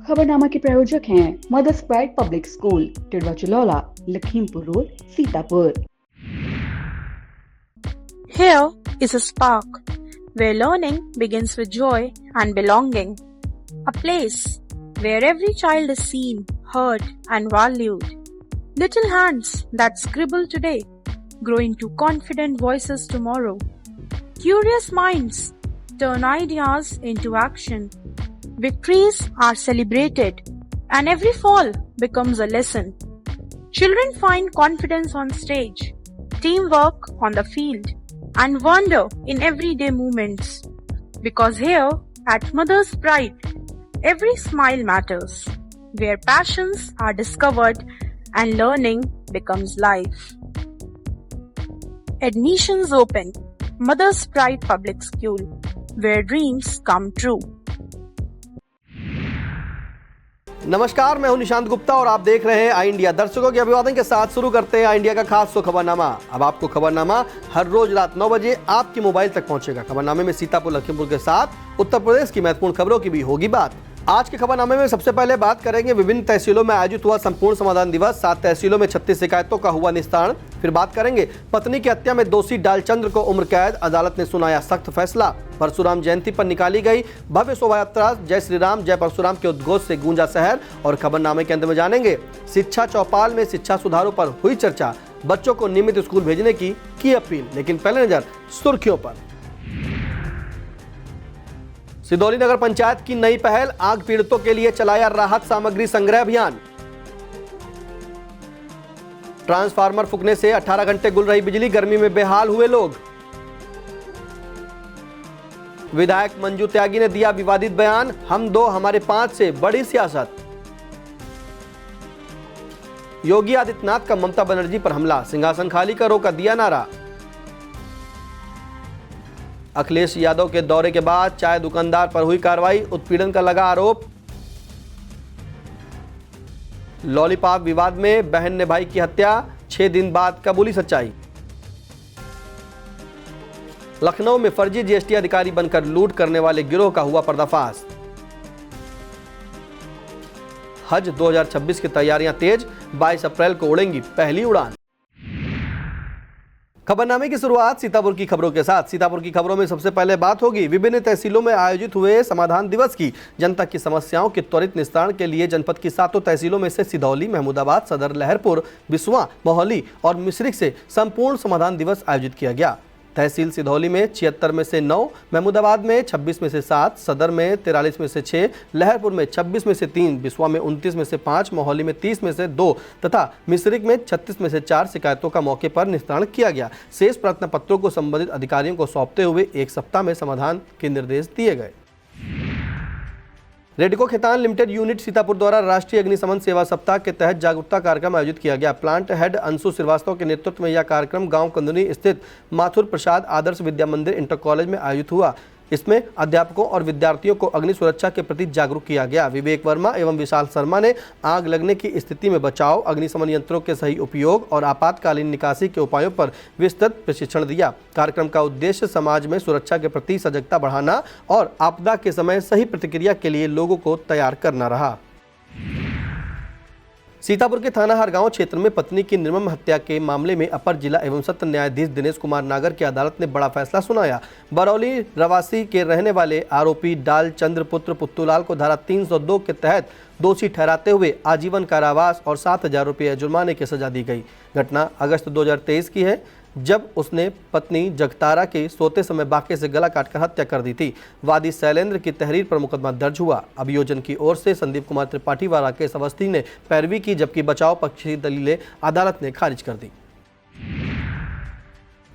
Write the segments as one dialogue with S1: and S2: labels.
S1: खबरनामा के प्रायोजक हैं Mother's Pride Public School, Tidwa Chilaula, Lakhimpur road, Sitapur.
S2: Here is a spark where learning begins with joy and belonging. A place where every child is seen, heard and valued. Little hands that scribble today grow into confident voices tomorrow. Curious minds turn ideas into action. Victories are celebrated and every fall becomes a lesson. Children find confidence on stage, teamwork on the field, and wonder in everyday moments. Because here at Mother's Pride, every smile matters, where passions are discovered and learning becomes life. Admissions open. Mother's Pride Public School, where dreams come true.
S3: नमस्कार, मैं हूं निशांत गुप्ता और आप देख रहे हैं आई India. दर्शकों के अभिवादन के साथ शुरू करते हैं आई इंडिया का खास खबरनामा। अब आपको खबरनामा हर रोज रात 9 बजे आपके मोबाइल तक पहुंचेगा। खबरनामे में सीतापुर, लखीमपुर के साथ उत्तर प्रदेश की महत्वपूर्ण खबरों की भी होगी बात। आज के खबरनामे में सबसे पहले बात करेंगे विभिन्न तहसीलों में आयोजित हुआ संपूर्ण समाधान दिवस। 7 तहसीलों में 36 शिकायतों का हुआ निस्तारण। फिर बात करेंगे पत्नी की हत्या में दोषी डालचंद्र को उम्र कैद, अदालत ने सुनाया सख्त फैसला। परशुराम जयंती पर निकाली गई भव्य शोभा यात्रा, जय श्री राम जय परशुराम के उद्घोष से गूंजा शहर। और खबरनामे के अंत में जानेंगे शिक्षा चौपाल में शिक्षा सुधारों पर हुई चर्चा, बच्चों को नियमित स्कूल भेजने की अपील। लेकिन पहले नजर सुर्खियों पर। सिदौली नगर पंचायत की नई पहल, आग पीड़ितों के लिए चलाया राहत सामग्री संग्रह अभियान। ट्रांसफार्मर फूंकने से 18 घंटे गुल रही बिजली, गर्मी में बेहाल हुए लोग। विधायक मंजू त्यागी ने दिया विवादित बयान, हम दो हमारे 5 से बड़ी सियासत। योगी आदित्यनाथ का ममता बनर्जी पर हमला, सिंहासन खाली करो का दिया नारा। अखिलेश यादव के दौरे के बाद चाय दुकानदार पर हुई कार्रवाई, उत्पीड़न का लगा आरोप। लॉलीपॉप विवाद में बहन ने भाई की हत्या, 6 दिन बाद कबूली सच्चाई। लखनऊ में फर्जी जीएसटी अधिकारी बनकर लूट करने वाले गिरोह का हुआ पर्दाफाश। हज 2026 की तैयारियां तेज, 22 अप्रैल को उड़ेंगी पहली उड़ान। खबरनामे की शुरुआत सीतापुर की खबरों के साथ। सीतापुर की खबरों में सबसे पहले बात होगी विभिन्न तहसीलों में आयोजित हुए समाधान दिवस की। जनता की समस्याओं के त्वरित निस्तारण के लिए जनपद की 7 तहसीलों में से सिधौली, महमूदाबाद, सदर, लहरपुर, बिस्वा, मोहाली और मिश्रिख से संपूर्ण समाधान दिवस आयोजित किया गया। तहसील सिधौली में 76 में से 9, महमूदाबाद में 26 में से 7, सदर में 43 में से 6, लहरपुर में 26 में से 3, बिस्वा में 29 में से 5, मोहाली में 30 में से 2 तथा मिश्रिख में 36 में से 4 शिकायतों का मौके पर निस्तारण किया गया। शेष प्रार्थना पत्रों को संबंधित अधिकारियों को सौंपते हुए 1 सप्ताह में समाधान के निर्देश दिए गए। रेडको खेतान लिमिटेड यूनिट सीतापुर द्वारा राष्ट्रीय अग्निशमन सेवा सप्ताह के तहत जागरूकता कार्यक्रम आयोजित किया गया। प्लांट हेड अंशु श्रीवास्तव के नेतृत्व में यह कार्यक्रम गांव कंदुनी स्थित माथुर प्रसाद आदर्श विद्या मंदिर इंटर कॉलेज में आयोजित हुआ। इसमें अध्यापकों और विद्यार्थियों को अग्नि सुरक्षा के प्रति जागरूक किया गया। विवेक वर्मा एवं विशाल शर्मा ने आग लगने की स्थिति में बचाव, अग्निशमन यंत्रों के सही उपयोग और आपातकालीन निकासी के उपायों पर विस्तृत प्रशिक्षण दिया। कार्यक्रम का उद्देश्य समाज में सुरक्षा के प्रति सजगता बढ़ाना और आपदा के समय सही प्रतिक्रिया के लिए लोगों को तैयार करना रहा। सीतापुर के थाना हरगांव क्षेत्र में पत्नी की निर्मम हत्या के मामले में अपर जिला एवं सत्र न्यायाधीश दिनेश कुमार नागर की अदालत ने बड़ा फैसला सुनाया। बरौली रवासी के रहने वाले आरोपी डालचंद्र पुत्र पुत्तूलाल को धारा 302 के तहत दोषी ठहराते हुए आजीवन कारावास और 7,000 रुपये जुर्माने की सजा दी गई। घटना अगस्त 2023 की है, जब उसने पत्नी जगतारा के सोते समय बाके से गला काटकर हत्या कर दी थी। वादी शैलेंद्र की तहरीर पर मुकदमा दर्ज हुआ। अभियोजन की ओर से संदीप कुमार त्रिपाठी व राकेश अवस्थी ने पैरवी की, जबकि बचाव पक्ष की दलीलें अदालत ने खारिज कर दी।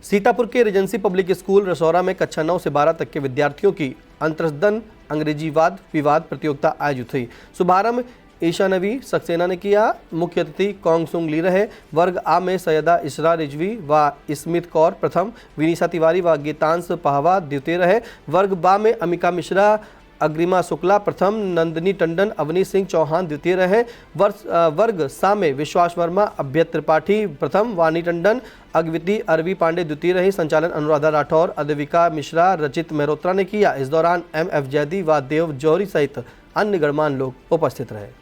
S3: सीतापुर के रीजेंसी पब्लिक स्कूल रसौरा में कक्षा 9 से 12 तक के विद्यार्थियों की अंतर्जन अंग्रेजी वाद विवाद प्रतियोगिता आयोजित हुई। शुभारंभ ईशानवी सक्सेना ने किया। मुख्य अतिथि कॉन्गसुंग ली रहे। वर्ग आ में सैयदा इसरा रिजवी व स्मित कौर प्रथम, विनीशा तिवारी व गीतांश पहवा द्वितीय रहे। वर्ग बा में अमिका मिश्रा, अग्रिमा शुक्ला प्रथम, नंदिनी टंडन, अवनी सिंह चौहान द्वितीय रहे। वर्ग सा में विश्वास वर्मा, अभ्य त्रिपाठी प्रथम, वानी टंडन, अग्विति अरवी पांडे द्वितीय रही। संचालन अनुराधा राठौर, अद्विका मिश्रा, रचित मेहरोत्रा ने किया। इस दौरान MF जैदी व देव जौहरी सहित अन्य गणमान्य लोग उपस्थित रहे।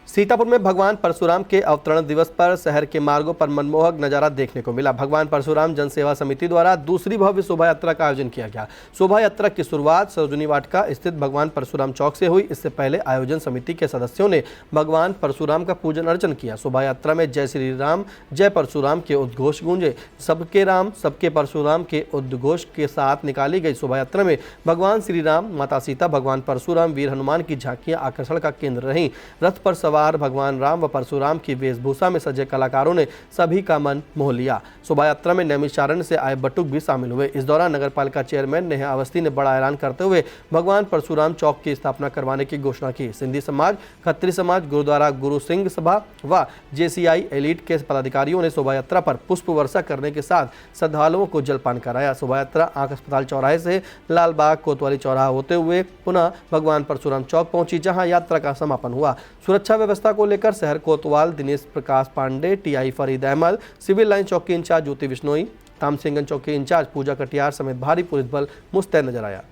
S3: सीतापुर में भगवान परशुराम के अवतरण दिवस पर शहर के मार्गों पर मनमोहक नजारा देखने को मिला। भगवान परशुराम जन सेवा समिति द्वारा दूसरी भव्य शोभा यात्रा का आयोजन किया गया। शोभा यात्रा की शुरुआत सरोजनी वाटिका स्थित भगवान परशुराम चौक से हुई। इससे पहले आयोजन समिति के सदस्यों ने भगवान परशुराम का पूजन अर्चन किया। शोभा यात्रा में जय श्री राम जय परशुराम के उद्घोष गूंजे। सबके राम सबके परशुराम के उद्घोष के साथ निकाली गई शोभा यात्रा में भगवान श्री राम, माता सीता, भगवान परशुराम, वीर हनुमान की झांकियां आकर्षण का केंद्र रहीं। रथ पर सवार भगवान राम व परशुराम की वेशभूषा में सजे कलाकारों ने सभी का मन मोह लिया। शोभा यात्रा में नैमिषारण्य से आए बटुक भी शामिल हुए। इस दौरान नगर पालिका चेयरमैन नेहा अवस्थी ने बड़ा ऐलान करते हुए भगवान परशुराम चौक की स्थापना करवाने की घोषणा की। सिंधी समाज, खत्री समाज, गुरुद्वारा गुरु सिंह सभा व जेसीआई एलीट के पदाधिकारियों ने शोभा यात्रा पर पुष्प वर्षा करने के साथ श्रद्धालुओं को जलपान कराया। शोभा यात्रा आंख अस्पताल चौराहे से लालबाग कोतवाली चौराहा होते हुए पुनः भगवान परशुराम चौक पहुंची, जहां यात्रा का समापन हुआ। सुरक्षा व्यवस्था को लेकर शहर कोतवाल Dinesh Prakash Pande, TI Farid Ahmad, civil line chowk के इंचार्ज ज्योति बिश्नोई, तामसिंगन चौक के इंचार्ज पूजा कटियार समेत भारी पुलिस बल मुस्तैद नजर आया।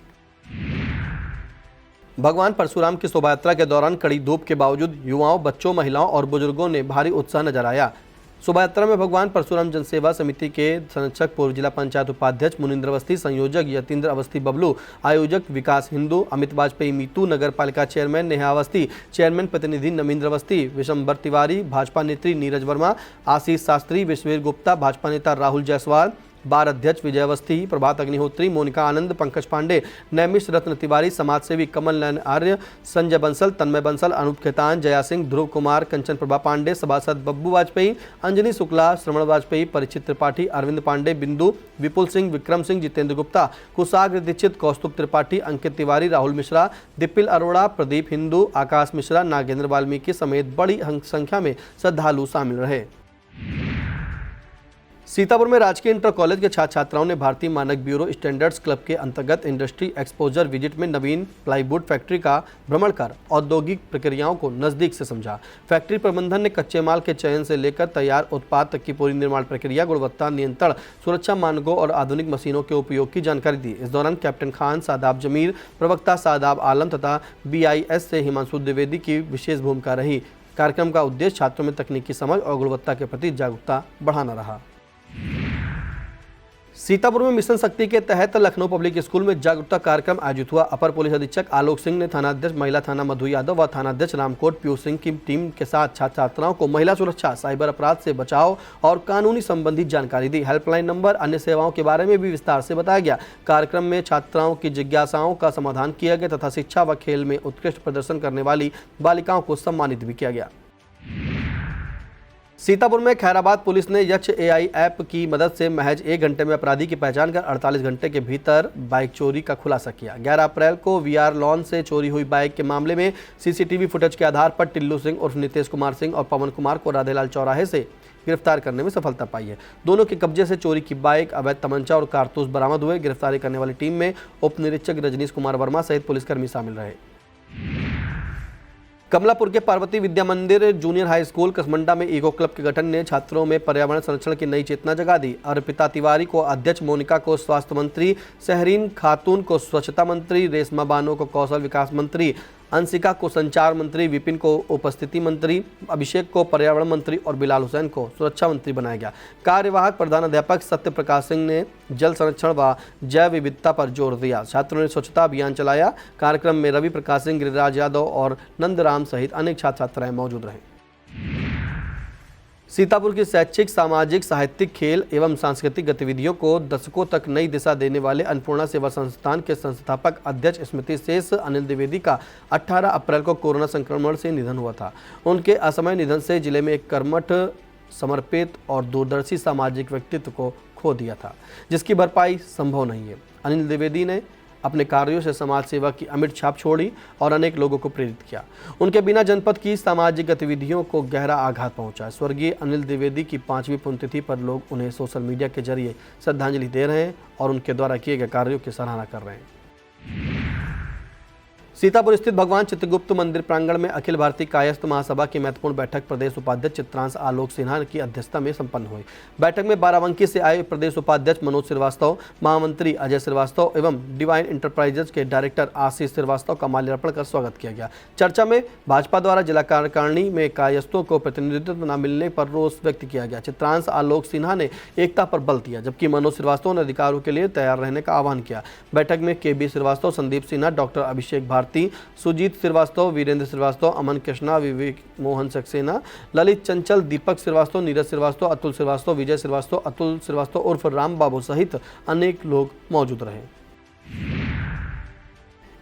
S3: भगवान परशुराम की शोभा यात्रा के दौरान कड़ी धूप के बावजूद युवाओं, बच्चों, महिलाओं और बुजुर्गों ने भारी उत्साह नजर आया। शोभा यात्रा में भगवान परशुराम जनसेवा समिति के संरक्षक पूर्व जिला पंचायत उपाध्यक्ष मुनिंद्र अवस्थी, संयोजक यतीन्द्र अवस्थी बबलू, आयोजक विकास हिंदू, अमित वाजपेयी मीतू, नगर पालिका चेयरमैन नेहा अवस्थी, चेयरमैन प्रतिनिधि नमिंद्र अवस्थी, विशंबर तिवारी, भाजपा नेत्री नीरज वर्मा, आशीष शास्त्री, विश्ववीर गुप्ता, भाजपा नेता राहुल जायसवाल, बार अध्यक्ष विजय अवस्थी, प्रभात अग्निहोत्री, मोनिका आनंद, पंकज पांडे, नैमिष रत्न तिवारी, समाजसेवी कमल नयन आर्य, संजय बंसल, तन्मय बंसल, अनूप खेतान, जया सिंह, ध्रुव कुमार, कंचन प्रभा पांडे, सभासद बब्बू वाजपेयी, अंजनी शुक्ला, श्रवण वाजपेयी, परीक्षित त्रिपाठी, अरविंद पांडे, बिंदु, विपुल सिंह, विक्रम सिंह, जितेंद्र गुप्ता, कुशाग्र दीक्षित, कौस्तुभ त्रिपाठी, अंकित तिवारी, राहुल मिश्रा, दिपिल अरोड़ा, प्रदीप हिंदू, आकाश मिश्रा, नागेंद्र वाल्मीकि समेत बड़ी संख्या में श्रद्धालु शामिल रहे। सीतापुर में राजकीय इंटर कॉलेज के छात्र छात्राओं ने भारतीय मानक ब्यूरो स्टैंडर्ड्स क्लब के अंतर्गत इंडस्ट्री एक्सपोजर विजिट में नवीन प्लाईवुड फैक्ट्री का भ्रमण कर औद्योगिक प्रक्रियाओं को नजदीक से समझा। फैक्ट्री प्रबंधन ने कच्चे माल के चयन से लेकर तैयार उत्पाद तक की पूरी निर्माण प्रक्रिया, गुणवत्ता नियंत्रण, सुरक्षा मानकों और आधुनिक मशीनों के उपयोग की जानकारी दी। इस दौरान कैप्टन खान, सादाब जमीर, प्रवक्ता सादाब आलम तथा BIS से हिमांशु द्विवेदी की विशेष भूमिका रही। कार्यक्रम का उद्देश्य छात्रों में तकनीकी समझ और गुणवत्ता के प्रति जागरूकता बढ़ाना रहा। सीतापुर में मिशन शक्ति के तहत लखनऊ पब्लिक स्कूल में जागरूकता कार्यक्रम आयोजित हुआ। अपर पुलिस अधीक्षक आलोक सिंह ने थानाध्यक्ष महिला थाना मधु यादव व थानाध्यक्ष रामकोट पीयूष सिंह की टीम के साथ छात्र छात्राओं को महिला सुरक्षा, साइबर अपराध से बचाव और कानूनी संबंधी जानकारी दी। हेल्पलाइन नंबर, अन्य सेवाओं के बारे में भी विस्तार से बताया गया। कार्यक्रम में छात्राओं की जिज्ञासाओं का समाधान किया गया तथा शिक्षा व खेल में उत्कृष्ट प्रदर्शन करने वाली बालिकाओं को सम्मानित भी किया गया। सीतापुर में खैराबाद पुलिस ने यक्ष AI ऐप की मदद से महज 1 घंटे में अपराधी की पहचान कर 48 घंटे के भीतर बाइक चोरी का खुलासा किया। 11 अप्रैल को VR लॉन से चोरी हुई बाइक के मामले में CCTV फुटेज के आधार पर टिल्लू सिंह उर्फ नितेश कुमार सिंह और पवन कुमार को राधेलाल चौराहे से गिरफ्तार करने में सफलता पाई है। दोनों के कब्जे से चोरी की बाइक, अवैध तमंचा और कारतूस बरामद हुए। गिरफ्तारी करने वाली टीम में उप निरीक्षक रजनीश कुमार वर्मा सहित पुलिसकर्मी शामिल रहे। कमलापुर के पार्वती विद्या मंदिर जूनियर हाई स्कूल कसमंडा में इको क्लब के गठन ने छात्रों में पर्यावरण संरक्षण की नई चेतना जगा दी। अर्पिता तिवारी को अध्यक्ष, मोनिका को स्वास्थ्य मंत्री, सहरीन खातून को स्वच्छता मंत्री, रेशमा बानो को कौशल विकास मंत्री, अंशिका को संचार मंत्री, विपिन को उपस्थिति मंत्री, अभिषेक को पर्यावरण मंत्री और बिलाल हुसैन को सुरक्षा मंत्री बनाया गया। कार्यवाहक प्रधानाध्यापक सत्य प्रकाश सिंह ने जल संरक्षण व जैव विविधता पर जोर दिया। छात्रों ने स्वच्छता अभियान चलाया। कार्यक्रम में रवि प्रकाश सिंह, गिरिराज यादव और नंदराम सहित अनेक छात्र छात्राएं मौजूद रहे। सीतापुर की शैक्षिक, सामाजिक, साहित्यिक, खेल एवं सांस्कृतिक गतिविधियों को दशकों तक नई दिशा देने वाले अन्नपूर्णा सेवा संस्थान के संस्थापक अध्यक्ष स्मृति शेष अनिल द्विवेदी का 18 अप्रैल को कोरोना संक्रमण से निधन हुआ था। उनके असमय निधन से जिले में एक कर्मठ, समर्पित और दूरदर्शी सामाजिक व्यक्तित्व को खो दिया था, जिसकी भरपाई संभव नहीं है। अनिल द्विवेदी ने अपने कार्यों से समाज सेवा की अमिट छाप छोड़ी और अनेक लोगों को प्रेरित किया। उनके बिना जनपद की सामाजिक गतिविधियों को गहरा आघात पहुंचा। स्वर्गीय अनिल द्विवेदी की 5वीं पुण्यतिथि पर लोग उन्हें सोशल मीडिया के जरिए श्रद्धांजलि दे रहे हैं और उनके द्वारा किए गए कार्यों की सराहना कर रहे हैं। सीतापुर स्थित भगवान चित्रगुप्त मंदिर प्रांगण में अखिल भारतीय कायस्थ महासभा की महत्वपूर्ण बैठक प्रदेश उपाध्यक्ष चित्रांश आलोक सिन्हा की अध्यक्षता में संपन्न हुई। बैठक में बाराबंकी से आए प्रदेश उपाध्यक्ष मनोज श्रीवास्तव, महामंत्री अजय श्रीवास्तव एवं डिवाइन इंटरप्राइजेज के डायरेक्टर आशीष श्रीवास्तव का माल्यार्पण कर स्वागत किया गया। चर्चा में भाजपा द्वारा जिला कार्यकारिणी में कायस्थों को प्रतिनिधित्व न मिलने पर रोष व्यक्त किया गया। चित्रांश आलोक सिन्हा ने एकता पर बल दिया, जबकि मनोज श्रीवास्तव ने अधिकारों के लिए तैयार रहने का आह्वान किया। बैठक में KB श्रीवास्तव, संदीप सिन्हा, डॉक्टर अभिषेक भारती, सुजीत श्रीवास्तव, वीरेंद्र श्रीवास्तव, अमन कृष्णा, विवेक मोहन सक्सेना, ललित चंचल, दीपक श्रीवास्तव, नीरज श्रीवास्तव, अतुल श्रीवास्तव, विजय श्रीवास्तव, अतुल श्रीवास्तव उर्फ राम बाबू सहित अनेक लोग मौजूद रहे।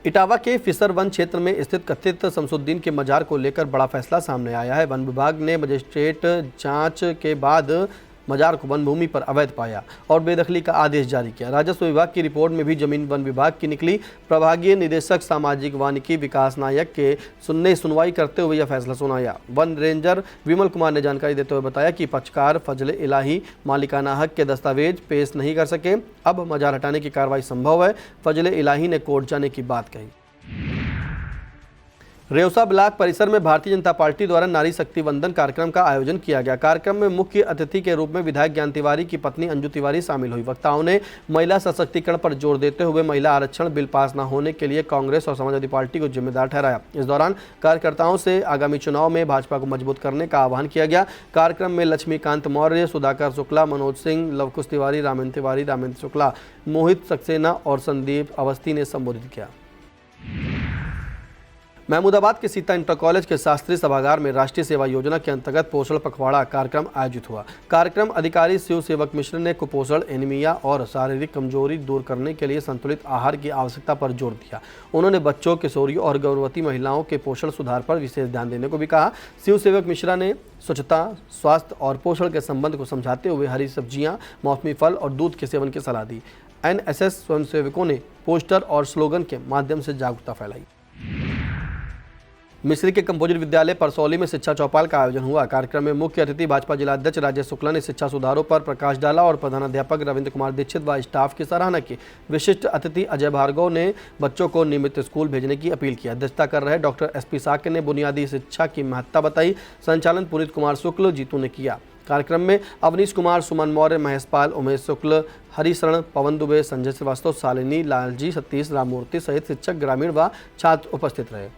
S3: इटावा के फिसर वन क्षेत्र में स्थित कथित शमसुद्दीन के मजार को लेकर बड़ा फैसला सामने आया है। वन विभाग ने मजिस्ट्रेट जांच के बाद मजार को वन भूमि पर अवैध पाया और बेदखली का आदेश जारी किया। राजस्व विभाग की रिपोर्ट में भी जमीन वन विभाग की निकली। प्रभागीय निदेशक सामाजिक वानिकी विकास नायक के सुनवाई करते हुए यह फैसला सुनाया। वन रेंजर विमल कुमार ने जानकारी देते हुए बताया कि पक्षकार फजले इलाही मालिकाना हक के दस्तावेज पेश नहीं कर सके। अब मजार हटाने की कार्रवाई संभव है। फजले इलाही ने कोर्ट जाने की बात कही। रेउसा ब्लॉक परिसर में भारतीय जनता पार्टी द्वारा नारी शक्ति वंदन कार्यक्रम का आयोजन किया गया। कार्यक्रम में मुख्य अतिथि के रूप में विधायक ज्ञान तिवारी की पत्नी अंजू तिवारी शामिल हुई। वक्ताओं ने महिला सशक्तिकरण पर जोर देते हुए महिला आरक्षण बिल पास न होने के लिए कांग्रेस और समाजवादी पार्टी को जिम्मेदार ठहराया। इस दौरान कार्यकर्ताओं से आगामी चुनाव में भाजपा को मजबूत करने का आह्वान किया गया। कार्यक्रम में लक्ष्मीकांत मौर्य, सुधाकर शुक्ला, मनोज सिंह, लवकुश तिवारी, रामेंद्र तिवारी, रामेंद्र शुक्ला, मोहित सक्सेना और संदीप अवस्थी ने संबोधित किया। महमूदाबाद के सीता इंटर कॉलेज के शास्त्रीय सभागार में राष्ट्रीय सेवा योजना के अंतर्गत पोषण पखवाड़ा कार्यक्रम आयोजित हुआ। कार्यक्रम अधिकारी शिव सेवक मिश्र ने कुपोषण, एनीमिया और शारीरिक कमजोरी दूर करने के लिए संतुलित आहार की आवश्यकता पर जोर दिया। उन्होंने बच्चों, किशोरियों और गर्भवती महिलाओं के पोषण सुधार पर विशेष ध्यान देने को भी कहा। शिव सेवक मिश्रा ने स्वच्छता, स्वास्थ्य और पोषण के संबंध को समझाते हुए हरी सब्जियां, मौसमी फल और दूध के सेवन की सलाह दी। NSS स्वयंसेवकों ने पोस्टर और स्लोगन के माध्यम से जागरूकता फैलाई। मिस्री के कंपोजिट विद्यालय परसौली में शिक्षा चौपाल का आयोजन हुआ। कार्यक्रम में मुख्य अतिथि भाजपा जिलाध्यक्ष राजेश शुक्ला ने शिक्षा सुधारों पर प्रकाश डाला और प्रधानाध्यापक रविंद्र कुमार दीक्षित व स्टाफ की सराहना की। विशिष्ट अतिथि अजय भार्गव ने बच्चों को नियमित स्कूल भेजने की अपील की। अध्यक्षता कर रहे डॉक्टर SP साके ने बुनियादी शिक्षा की महत्ता बताई। संचालन पुनीत कुमार शुक्ल, जीतू ने किया। कार्यक्रम में अवनीश कुमार, सुमन मौर्य, महेश पाल, उमेश शुक्ल, हरिशरण, पवन दुबे, संजय श्रीवास्तव, शालिनी, लालजी, सतीश, राममूर्ति सहित शिक्षक, ग्रामीण व छात्र उपस्थित रहे।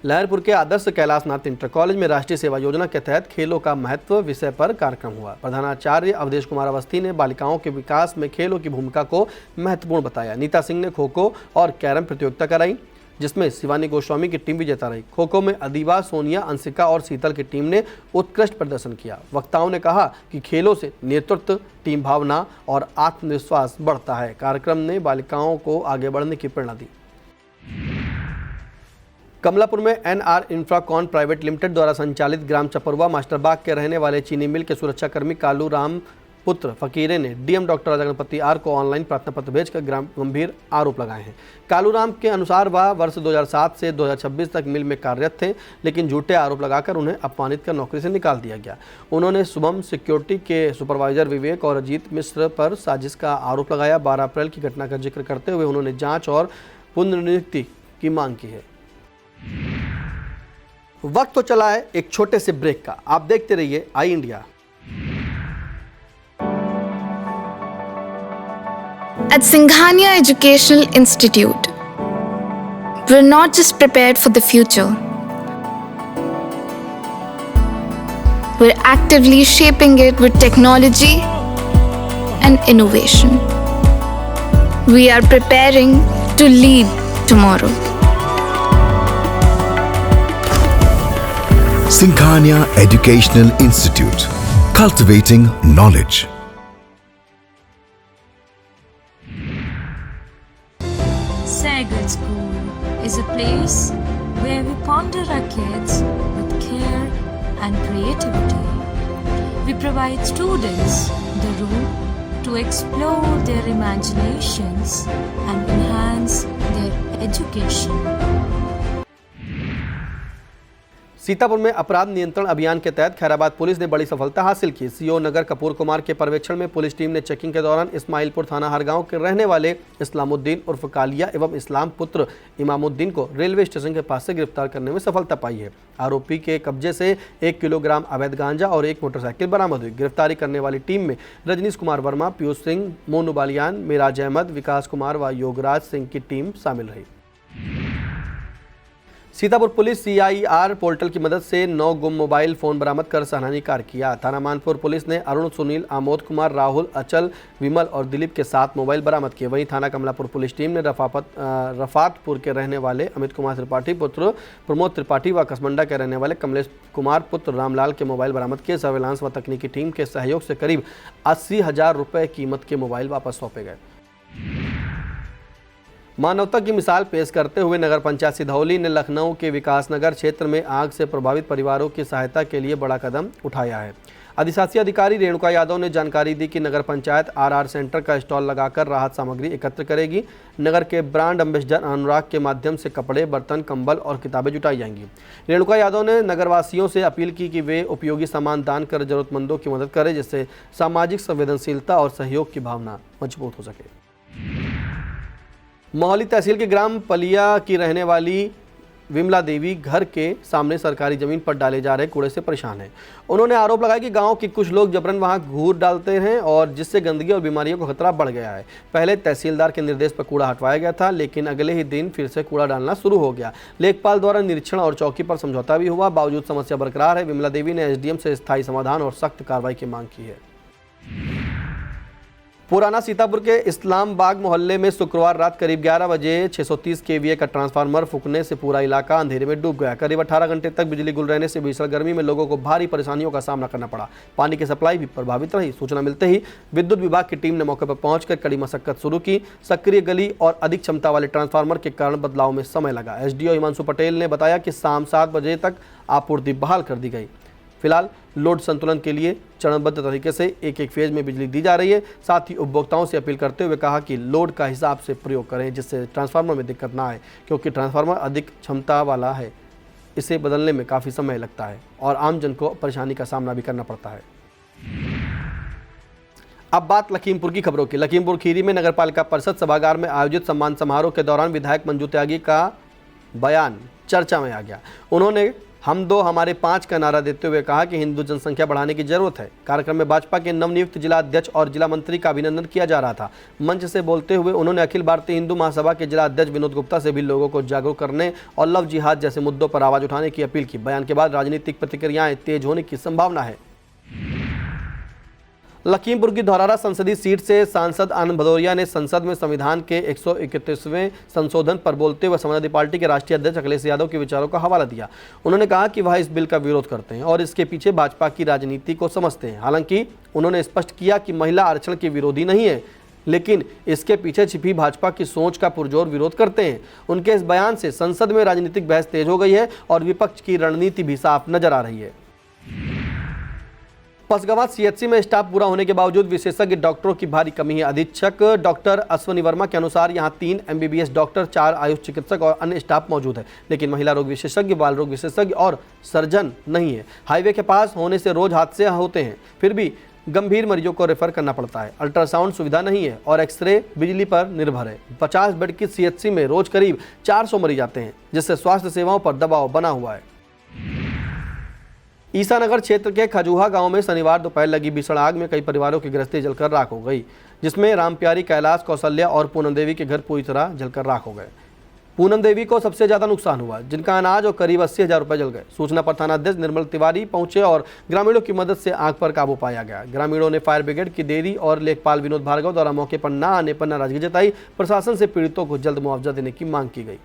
S3: लहरपुर के आदर्श कैलाशनाथ इंटर कॉलेज में राष्ट्रीय सेवा योजना के तहत खेलों का महत्व विषय पर कार्यक्रम हुआ। प्रधानाचार्य अवधेश कुमार अवस्थी ने बालिकाओं के विकास में खेलों की भूमिका को महत्वपूर्ण बताया। नीता सिंह ने खो खो और कैरम प्रतियोगिता कराई, जिसमें शिवानी गोस्वामी की टीम विजेता रही। खो खो में अदीबा, सोनिया, अंशिका और शीतल की टीम ने उत्कृष्ट प्रदर्शन किया। वक्ताओं ने कहा कि खेलों से नेतृत्व, टीम भावना और आत्मविश्वास बढ़ता है। कार्यक्रम ने बालिकाओं को आगे बढ़ने की प्रेरणा दी। कमलापुर में NR इंफ्राकॉन प्राइवेट लिमिटेड द्वारा संचालित ग्राम चपरुआ मास्टरबाग के रहने वाले चीनी मिल के सुरक्षाकर्मी कालू राम पुत्र फकीरे ने DM डॉक्टर राजा गणपति R को ऑनलाइन प्रार्थना पत्र भेजकर गंभीर आरोप लगाए हैं। कालू राम के अनुसार वह वर्ष 2007 से 2026 तक मिल में कार्यरत थे, लेकिन झूठे आरोप लगाकर उन्हें अपमानित कर नौकरी से निकाल दिया गया। उन्होंने शुभम सिक्योरिटी के सुपरवाइजर विवेक और अजीत मिश्र पर साजिश का आरोप लगाया। 12 अप्रैल की घटना का जिक्र करते हुए उन्होंने जाँच और पुनर्नियुक्ति की मांग की है। वक्त तो चला है एक छोटे से ब्रेक का। आप देखते रहिए आई India.
S4: At Singhania Educational Institute, we're not just prepared for the future, we're actively shaping it with technology and innovation. We are preparing to lead tomorrow.
S5: Singhania Educational Institute, cultivating knowledge.
S6: Sagar School is a place where we ponder our kids with care and creativity. We provide students the room to explore their imaginations and enhance their education.
S3: Sitapur में अपराध नियंत्रण अभियान के तहत Khairabad police ने बड़ी सफलता हासिल की। सीओ नगर कपूर कुमार के पर्यवेक्षण में पुलिस टीम ने चेकिंग के दौरान इस्माइलपुर थाना हरगांव के रहने वाले इस्लामुद्दीन उर्फ कालिया एवं इस्लाम पुत्र इमामुद्दीन को रेलवे स्टेशन के पास से गिरफ्तार करने में सफलता पाई है। आरोपी के कब्जे से 1 किलोग्राम अवैध गांजा और 1 मोटरसाइकिल बरामद हुई। गिरफ्तारी करने वाली टीम में रजनीश कुमार वर्मा, पीयूष सिंह, मोनू बालियान, मिराज अहमद, विकास कुमार व योगराज सिंह की टीम शामिल रही। सीतापुर पुलिस CIR पोर्टल की मदद से 9 गुम मोबाइल फोन बरामद कर सराहनीय कार्य किया। थाना मानपुर पुलिस ने अरुण, सुनील, आमोद कुमार, राहुल, अचल, विमल और दिलीप के 7 मोबाइल बरामद किए। वहीं थाना कमलापुर पुलिस टीम ने रफातपुर के रहने वाले अमित कुमार त्रिपाठी पुत्र प्रमोद त्रिपाठी व कसमंडा के रहने वाले कमलेश कुमार पुत्र रामलाल के मोबाइल बरामद किए। सर्विलांस व तकनीकी टीम के सहयोग से करीब 80,000 रुपये कीमत के मोबाइल वापस सौंपे गए। मानवता की मिसाल पेश करते हुए नगर पंचायत सिधौली ने लखनऊ के विकास नगर क्षेत्र में आग से प्रभावित परिवारों की सहायता के लिए बड़ा कदम उठाया है। अधिशासी अधिकारी रेणुका यादव ने जानकारी दी कि नगर पंचायत RR सेंटर का स्टॉल लगाकर राहत सामग्री एकत्र करेगी। नगर के ब्रांड एम्बेसडर अनुराग के माध्यम से कपड़े, बर्तन, कंबल और किताबें जुटाई जाएंगी। रेणुका यादव ने नगरवासियों से अपील की कि वे उपयोगी सामान दान कर जरूरतमंदों की मदद करें, जिससे सामाजिक संवेदनशीलता और सहयोग की भावना मजबूत हो सके। मोहाली तहसील के ग्राम पलिया की रहने वाली विमला देवी घर के सामने सरकारी जमीन पर डाले जा रहे कूड़े से परेशान हैं। उन्होंने आरोप लगाया कि गांव के कुछ लोग जबरन वहां घूर डालते हैं और जिससे गंदगी और बीमारियों का खतरा बढ़ गया है। पहले तहसीलदार के निर्देश पर कूड़ा हटवाया गया था, लेकिन अगले ही दिन फिर से कूड़ा डालना शुरू हो गया। लेखपाल द्वारा निरीक्षण और चौकी पर समझौता भी हुआ, बावजूद समस्या बरकरार है। विमला देवी ने SDM से स्थायी समाधान और सख्त कार्रवाई की मांग की है। पुराना सीतापुर के इस्लाम बाग मोहल्ले में शुक्रवार रात करीब 11 बजे 630 kVA का ट्रांसफार्मर फूकने से पूरा इलाका अंधेरे में डूब गया। करीब 18 घंटे तक बिजली गुल रहने से भीषण गर्मी में लोगों को भारी परेशानियों का सामना करना पड़ा। पानी की सप्लाई भी प्रभावित रही। सूचना मिलते ही विद्युत विभाग की टीम ने मौके पर पहुंचकर कड़ी मशक्कत शुरू की। सक्रिय गली और अधिक क्षमता वाले ट्रांसफार्मर के कारण बदलाव में समय लगा। SDO हिमांशु पटेल ने बताया कि शाम 7 बजे तक आपूर्ति बहाल कर दी गई। फिलहाल लोड संतुलन के लिए चरणबद्ध तरीके से एक फेज में बिजली दी जा रही है। साथ ही उपभोक्ताओं से अपील करते हुए कहा कि लोड का हिसाब से प्रयोग करें, जिससे ट्रांसफार्मर में दिक्कत ना आए, क्योंकि ट्रांसफार्मर अधिक क्षमता वाला है। इसे बदलने में काफ़ी समय लगता है और आमजन को परेशानी का सामना भी करना पड़ता है। अब बात लखीमपुर की खबरों की। लखीमपुर खीरी में नगरपालिका परिषद सभागार में आयोजित सम्मान समारोह के दौरान विधायक मंजू त्यागी का बयान चर्चा में आ गया। उन्होंने हम दो हमारे 5 का नारा देते हुए कहा कि हिंदू जनसंख्या बढ़ाने की जरूरत है। कार्यक्रम में भाजपा के नवनियुक्त जिला अध्यक्ष और जिला मंत्री का अभिनंदन किया जा रहा था। मंच से बोलते हुए उन्होंने अखिल भारतीय हिंदू महासभा के जिला अध्यक्ष विनोद गुप्ता से भी लोगों को जागरूक करने और लव जिहाद जैसे मुद्दों पर आवाज उठाने की अपील की। बयान के बाद राजनीतिक प्रतिक्रियाएं तेज होने की संभावना है। लखीमपुर की धौरारा संसदीय सीट से सांसद आनंद भदौरिया ने संसद में संविधान के 131वें संशोधन पर बोलते हुए समाजवादी पार्टी के राष्ट्रीय अध्यक्ष अखिलेश यादव के विचारों का हवाला दिया। उन्होंने कहा कि वह इस बिल का विरोध करते हैं और इसके पीछे भाजपा की राजनीति को समझते हैं। हालांकि उन्होंने स्पष्ट किया कि महिला आरक्षण के विरोधी नहीं है, लेकिन इसके पीछे छिपी भाजपा की सोच का पुरजोर विरोध करते हैं। उनके इस बयान से संसद में राजनीतिक बहस तेज हो गई है और विपक्ष की रणनीति भी साफ नजर आ रही है। पसगवां CHC में स्टाफ पूरा होने के बावजूद विशेषज्ञ डॉक्टरों की भारी कमी है। अधीक्षक डॉक्टर अश्वनी वर्मा के अनुसार यहां 3 MBBS डॉक्टर, 4 आयुष चिकित्सक और अन्य स्टाफ मौजूद है, लेकिन महिला रोग विशेषज्ञ, बाल रोग विशेषज्ञ और सर्जन नहीं है। हाईवे के पास होने से रोज हादसे होते हैं, फिर भी गंभीर मरीजों को रेफर करना पड़ता है। अल्ट्रासाउंड सुविधा नहीं है और एक्सरे बिजली पर निर्भर है। 50 बेड की CHC में रोज करीब 400 मरीज आते हैं, जिससे स्वास्थ्य सेवाओं पर दबाव बना हुआ है। ईसानगर क्षेत्र के खजूहा गांव में शनिवार दोपहर लगी भीषण आग में कई परिवारों की गृहस्थी जलकर राख हो गई, जिसमें रामप्यारी, कैलाश, कौशल्या और पूनम देवी के घर पूरी तरह जलकर राख हो गए। पूनम देवी को सबसे ज्यादा नुकसान हुआ, जिनका अनाज और करीब 80,000 रुपए जल गए। सूचना पर थाना अध्यक्ष निर्मल तिवारी पहुंचे और ग्रामीणों की मदद से आग पर काबू पाया गया। ग्रामीणों ने फायर ब्रिगेड की देरी और लेखपाल विनोद भार्गव द्वारा मौके पर न आने पर नाराजगी जताई। प्रशासन से पीड़ितों को जल्द मुआवजा देने की मांग की गई।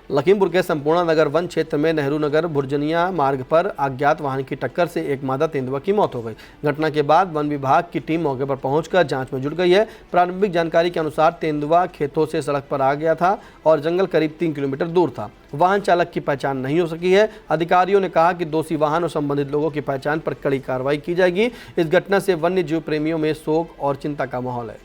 S3: लखीमपुर के संपूर्ण नगर वन क्षेत्र में नेहरू नगर भुर्जनिया मार्ग पर अज्ञात वाहन की टक्कर से एक मादा तेंदुआ की मौत हो गई। घटना के बाद वन विभाग की टीम मौके पर पहुंचकर जांच में जुट गई है। प्रारंभिक जानकारी के अनुसार तेंदुआ खेतों से सड़क पर आ गया था और जंगल करीब 3 किलोमीटर दूर था। वाहन चालक की पहचान नहीं हो सकी है। अधिकारियों ने कहा कि दोषी वाहन और संबंधित लोगों की पहचान पर कड़ी कार्रवाई की जाएगी। इस घटना से वन्य जीव प्रेमियों में शोक और चिंता का माहौल है।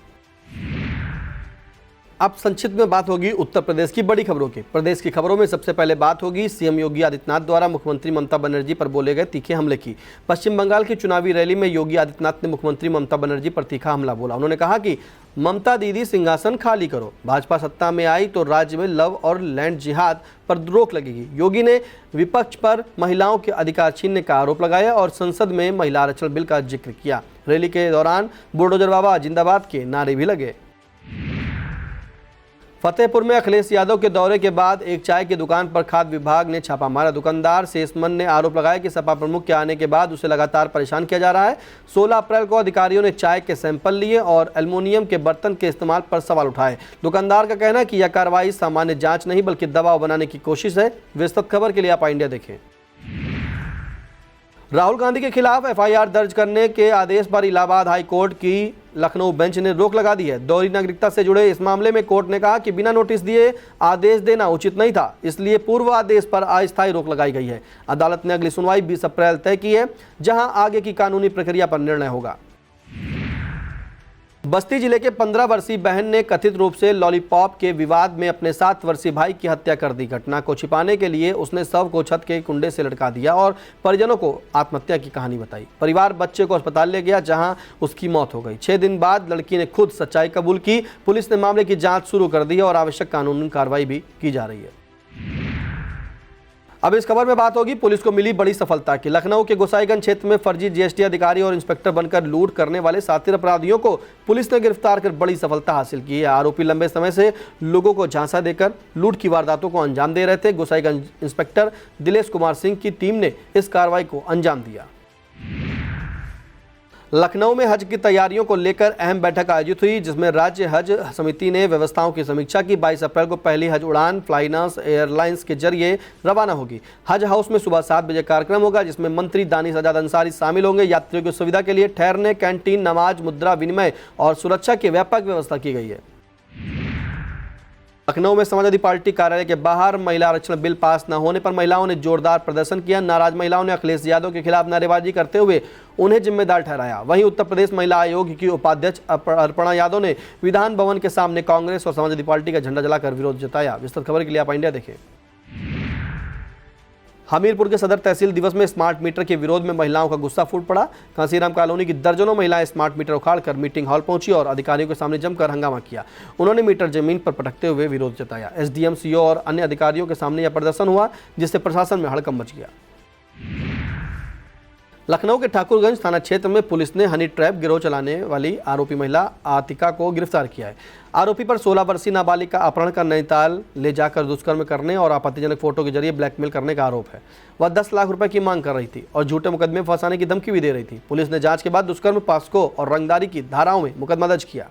S3: अब संक्षिप्त में बात होगी उत्तर प्रदेश की बड़ी खबरों की। प्रदेश की खबरों में सबसे पहले बात होगी सीएम योगी आदित्यनाथ द्वारा मुख्यमंत्री ममता बनर्जी पर बोले गए तीखे हमले की। पश्चिम बंगाल की चुनावी रैली में योगी आदित्यनाथ ने मुख्यमंत्री ममता बनर्जी पर तीखा हमला बोला। उन्होंने कहा कि ममता दीदी सिंहासन खाली करो, भाजपा सत्ता में आई तो राज्य में लव और लैंड जिहाद पर रोक लगेगी। योगी ने विपक्ष पर महिलाओं के अधिकार छीनने का आरोप लगाया और संसद में महिला आरक्षण बिल का जिक्र किया। रैली के दौरान बुलडोजर बाबा जिंदाबाद के नारे भी लगे। फतेहपुर में अखिलेश यादव के दौरे के बाद एक चाय की दुकान पर खाद्य विभाग ने छापा मारा। दुकानदार शेषमन ने आरोप लगाया कि सपा प्रमुख के आने के बाद उसे लगातार परेशान किया जा रहा है। 16 अप्रैल को अधिकारियों ने चाय के सैंपल लिए और एल्युमिनियम के बर्तन के इस्तेमाल पर सवाल उठाए। दुकानदार का कहना है कि यह कार्रवाई सामान्य जांच नहीं बल्कि दबाव बनाने की कोशिश है। विस्तृत खबर के लिए आप इंडिया देखें। राहुल गांधी के खिलाफ एफआईआर दर्ज करने के आदेश पर इलाहाबाद हाई कोर्ट की लखनऊ बेंच ने रोक लगा दी है। दोहरी नागरिकता से जुड़े इस मामले में कोर्ट ने कहा कि बिना नोटिस दिए आदेश देना उचित नहीं था, इसलिए पूर्व आदेश पर अस्थायी रोक लगाई गई है। अदालत ने अगली सुनवाई 20 अप्रैल तय की है, जहां आगे की कानूनी प्रक्रिया पर निर्णय होगा। बस्ती जिले के 15 वर्षीय बहन ने कथित रूप से लॉलीपॉप के विवाद में अपने 7 वर्षीय भाई की हत्या कर दी। घटना को छिपाने के लिए उसने शव को छत के कुंडे से लटका दिया और परिजनों को आत्महत्या की कहानी बताई। परिवार बच्चे को अस्पताल ले गया, जहां उसकी मौत हो गई। 6 दिन बाद लड़की ने खुद सच्चाई कबूल की। पुलिस ने मामले की जांच शुरू कर दी और आवश्यक कानूनी कार्रवाई भी की जा रही है। अब इस खबर में बात होगी पुलिस को मिली बड़ी सफलता की। लखनऊ के गोसाईगंज क्षेत्र में फर्जी जीएसटी अधिकारी और इंस्पेक्टर बनकर लूट करने वाले 7 अपराधियों को पुलिस ने गिरफ्तार कर बड़ी सफलता हासिल की है। आरोपी लंबे समय से लोगों को झांसा देकर लूट की वारदातों को अंजाम दे रहे थे। गोसाईगंज इंस्पेक्टर दिलेश कुमार सिंह की टीम ने इस कार्रवाई को अंजाम दिया। लखनऊ में हज की तैयारियों को लेकर अहम बैठक आयोजित हुई, जिसमें राज्य हज समिति ने व्यवस्थाओं की समीक्षा की। 22 अप्रैल को पहली हज उड़ान फ्लाइनस एयरलाइंस के जरिए रवाना होगी। हज हाउस में सुबह 7 बजे कार्यक्रम होगा, जिसमें मंत्री दानिश आजाद अंसारी शामिल होंगे। यात्रियों की सुविधा के लिए ठहरने, कैंटीन, नमाज, मुद्रा विनिमय और सुरक्षा की व्यापक व्यवस्था की गई है। लखनऊ में समाजवादी पार्टी कार्यालय के बाहर महिला आरक्षण बिल पास न होने पर महिलाओं ने जोरदार प्रदर्शन किया। नाराज महिलाओं ने अखिलेश यादव के खिलाफ नारेबाजी करते हुए उन्हें जिम्मेदार ठहराया। वहीं उत्तर प्रदेश महिला आयोग की उपाध्यक्ष अर्पणा यादव ने विधान भवन के सामने कांग्रेस और समाजवादी पार्टी का झंडा जलाकर विरोध जताया। विस्तृत खबर के लिए आप इंडिया देखें। हमीरपुर के सदर तहसील दिवस में स्मार्ट मीटर के विरोध में महिलाओं का गुस्सा फूट पड़ा। कांसीराम कॉलोनी की दर्जनों महिलाएं स्मार्ट मीटर उखाड़कर मीटिंग हॉल पहुंची और अधिकारियों के सामने जमकर हंगामा किया। उन्होंने मीटर जमीन पर पटकते हुए विरोध जताया। एसडीएम, सीओ और अन्य अधिकारियों के सामने यह प्रदर्शन हुआ, जिससे प्रशासन में हड़कंप मच गया। लखनऊ के ठाकुरगंज थाना क्षेत्र में पुलिस ने हनी ट्रैप गिरोह चलाने वाली आरोपी महिला आतिका को गिरफ्तार किया है। आरोपी पर 16 वर्षीय नाबालिग का अपहरण कर नैनीताल ले जाकर दुष्कर्म करने और आपत्तिजनक फोटो के जरिए ब्लैकमेल करने का आरोप है। वह 10 लाख रुपए की मांग कर रही थी और झूठे मुकदमे में फंसाने की धमकी भी दे रही थी। पुलिस ने जांच के बाद दुष्कर्म, पास्को और रंगदारी की धाराओं में मुकदमा दर्ज किया।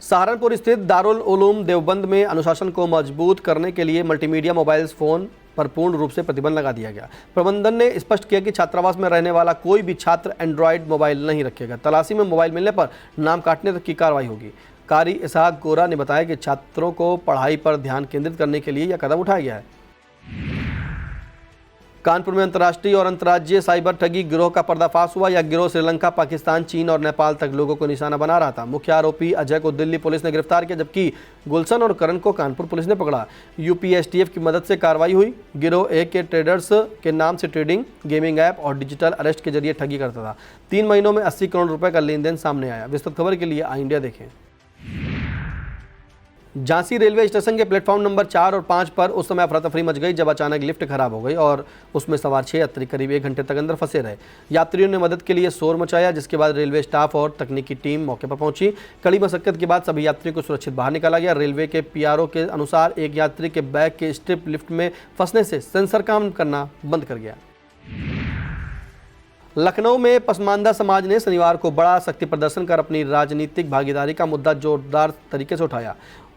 S3: सहारनपुर स्थित दारुल उलूम देवबंद में अनुशासन को मजबूत करने के लिए मल्टीमीडिया मोबाइल फोन पर पूर्ण रूप से प्रतिबंध लगा दिया गया। प्रबंधन ने स्पष्ट किया कि छात्रावास में रहने वाला कोई भी छात्र एंड्रॉयड मोबाइल नहीं रखेगा। तलाशी में मोबाइल मिलने पर नाम काटने तक की कार्रवाई होगी। कारी इसहाक गोरा ने बताया कि छात्रों को पढ़ाई पर ध्यान केंद्रित करने के लिए यह कदम उठाया गया है। कानपुर में अंतर्राष्ट्रीय और अंतर्राज्यीय साइबर ठगी गिरोह का पर्दाफाश हुआ। यह गिरोह श्रीलंका, पाकिस्तान, चीन और नेपाल तक लोगों को निशाना बना रहा था। मुख्य आरोपी अजय को दिल्ली पुलिस ने गिरफ्तार किया, जबकि गुलशन और करण को कानपुर पुलिस ने पकड़ा। यूपी एसटीएफ की मदद से कार्रवाई हुई। गिरोह AK ट्रेडर्स के नाम से ट्रेडिंग, गेमिंग ऐप और डिजिटल अरेस्ट के जरिए ठगी करता था। 3 महीनों में 80 करोड़ रुपए का लेन देन सामने आया। विस्तृत खबर के लिए आई इंडिया देखें। झांसी रेलवे स्टेशन के प्लेटफॉर्म नंबर 4 और 5 पर उस समय अफरा तफरी मच गई, जब अचानक लिफ्ट खराब हो गई और उसमें सवार 6 यात्री करीब 1 घंटे तक अंदर फंसे रहे। यात्रियों ने मदद के लिए शोर मचाया, जिसके बाद रेलवे स्टाफ और तकनीकी टीम मौके पर पहुंची। कड़ी मशक्कत के बाद सभी यात्रियों को सुरक्षित बाहर निकाला गया। रेलवे के PRO के अनुसार एक यात्री के बैग के स्ट्रिप लिफ्ट में फंसने से सेंसर काम करना बंद कर गया। लखनऊ में पसमानदा समाज ने शनिवार को बड़ा शक्ति प्रदर्शन कर अपनी राजनीतिक भागीदारी का मुद्दा जोरदार तरीके से उठाया।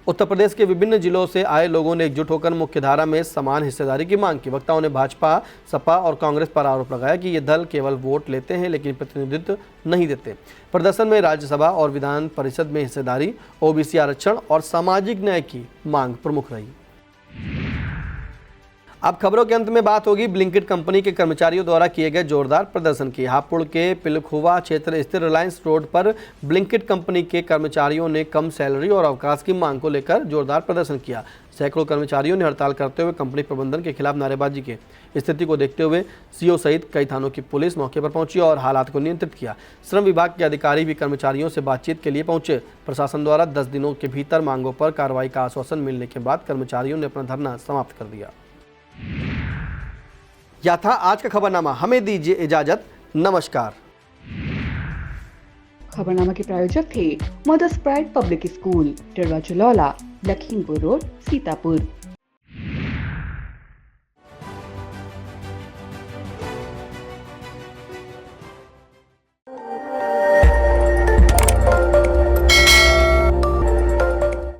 S3: उत्तर प्रदेश के विभिन्न जिलों से आए लोगों ने एकजुट होकर मुख्यधारा में समान हिस्सेदारी की मांग की। वक्ताओं ने भाजपा, सपा और कांग्रेस पर आरोप लगाया कि ये दल केवल वोट लेते हैं लेकिन प्रतिनिधित्व नहीं देते। प्रदर्शन में राज्यसभा और विधान परिषद में हिस्सेदारी, OBC आरक्षण और सामाजिक न्याय की मांग प्रमुख रही। अब खबरों के अंत में बात होगी ब्लिंकिट कंपनी के कर्मचारियों द्वारा किए गए जोरदार प्रदर्शन की। हापुड़ के पिलखुवा क्षेत्र स्थित रिलायंस रोड पर ब्लिंकिट कंपनी के कर्मचारियों ने कम सैलरी और अवकाश की मांग को लेकर जोरदार प्रदर्शन किया। सैकड़ों कर्मचारियों ने हड़ताल करते हुए कंपनी प्रबंधन के खिलाफ नारेबाजी की। स्थिति को देखते हुए सीओ सहित कई थानों की पुलिस मौके पर पहुंची और हालात को नियंत्रित किया। श्रम विभाग के अधिकारी भी कर्मचारियों से बातचीत के लिए पहुंचे। प्रशासन द्वारा 10 दिनों के भीतर मांगों पर कार्रवाई का आश्वासन मिलने के बाद कर्मचारियों ने अपना धरना समाप्त कर दिया। यह था आज का खबरनामा। हमें दीजिए इजाजत। नमस्कार।
S1: खबरनामा के प्रायोजक थे Mother's Pride Public School, Tidwa Chalaula, Lakhimpur road, Sitapur.